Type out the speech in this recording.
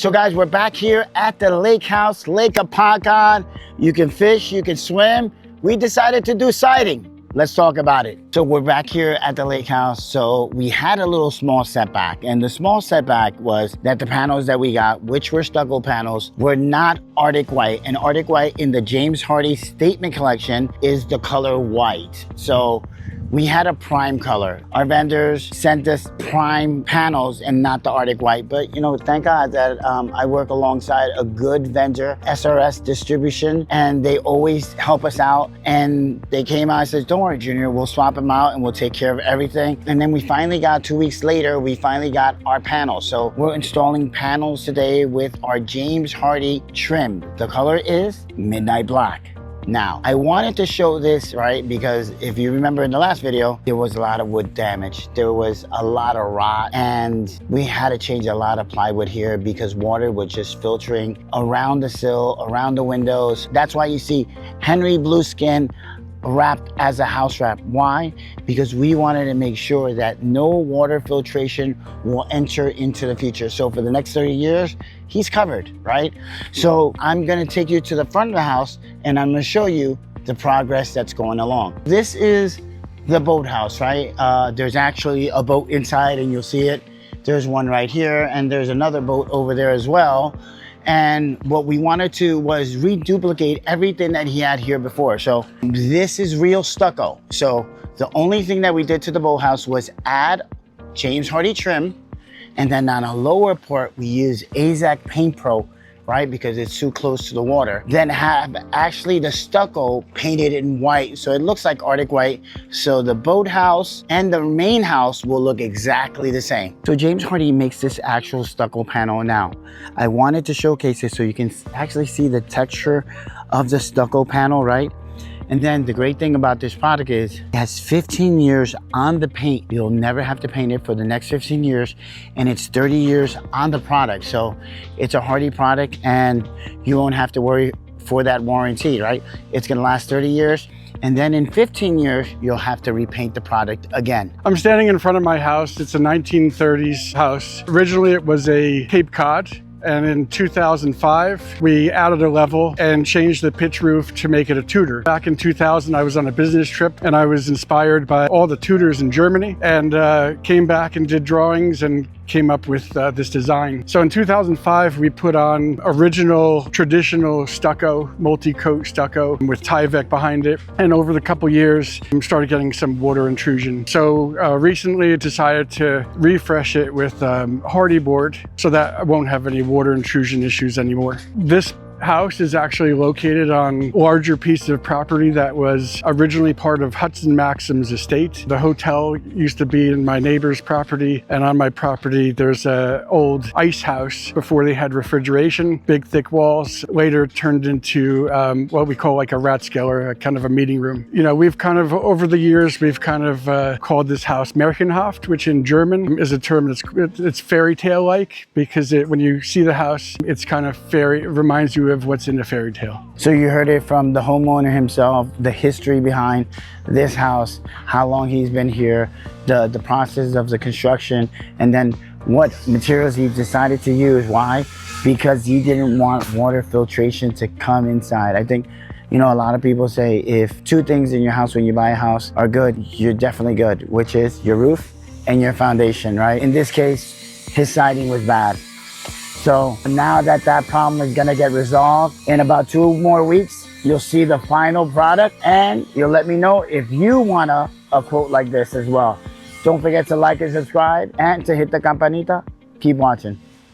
So guys, we're back here at the lake house, Lake Apacan. You can fish, you can swim. We decided to do siding. Let's talk about it. So we're back here at the lake house. So we had a little small setback, and the small setback was that the panels that we got, which were stucco panels, were not Arctic white. And Arctic white in the James Hardie statement collection is the color white. So we had a prime color. Our vendors sent us prime panels and not the Arctic white. But you know, thank God that I work alongside a good vendor, SRS Distribution, and they always help us out. And they came out and said, don't worry, Junior, we'll swap them out and we'll take care of everything. And then we finally got, 2 weeks later, we finally got our panels. So we're installing panels today with our James Hardie trim. The color is Midnight Black. Now, I wanted to show this, right, because if you remember in the last video, there was a lot of wood damage. There was a lot of rot, and we had to change a lot of plywood here because water was just filtering around the sill, around the windows. That's why you see Henry Blueskin wrapped as a house wrap. Why? Because we wanted to make sure that no water filtration will enter into the future. So for the next 30 years, he's covered, right? So I'm gonna take you to the front of the house and I'm gonna show you the progress that's going along. This is the boathouse, right? There's actually a boat inside and you'll see it. There's one right here and there's another boat over there as well. And what we wanted to was reduplicate everything that he had here before. So this is real stucco. So the only thing that we did to the boathouse was add James Hardie trim. And then on a lower part, we use AZAC Paint Pro, right? Because it's too close to the water. Then have actually the stucco painted in white. So it looks like Arctic white. So the boathouse and the main house will look exactly the same. So James Hardie makes this actual stucco panel now. I wanted to showcase it so you can actually see the texture of the stucco panel, right? And then the great thing about this product is it has 15 years on the paint. You'll never have to paint it for the next 15 years. And it's 30 years on the product. So it's a Hardie product and you won't have to worry for that warranty, right? It's gonna last 30 years. And then in 15 years, you'll have to repaint the product again. I'm standing in front of my house. It's a 1930s house. Originally, it was a Cape Cod. And in 2005, we added a level and changed the pitch roof to make it a Tudor. Back in 2000, I was on a business trip and I was inspired by all the Tudors in Germany and came back and did drawings and came up with this design. So in 2005, we put on original traditional stucco, multi-coat stucco with Tyvek behind it. And over the couple years, we started getting some water intrusion. So recently I decided to refresh it with Hardie board so that I won't have any water intrusion issues anymore. This house is actually located on a larger piece of property that was originally part of Hudson Maxim's estate. The hotel used to be in my neighbor's property, and on my property there's an old ice house before they had refrigeration, big thick walls. Later turned into what we call like a ratskeller, a kind of a meeting room. You know, we've kind of, over the years, we've kind of called this house Märchenhaft, which in German is a term it's fairy tale-like, because when you see the house, it's kind of fairy, it reminds you of what's in a fairy tale. So you heard it from the homeowner himself, the history behind this house, how long he's been here, the process of the construction, and then what materials he decided to use. Why? Because he didn't want water filtration to come inside. I think, you know, a lot of people say if two things in your house when you buy a house are good, you're definitely good, which is your roof and your foundation, right? In this case, his siding was bad. So now that problem is gonna get resolved, in about 2 more weeks, you'll see the final product and you'll let me know if you want a quote like this as well. Don't forget to like and subscribe and to hit the campanita. Keep watching.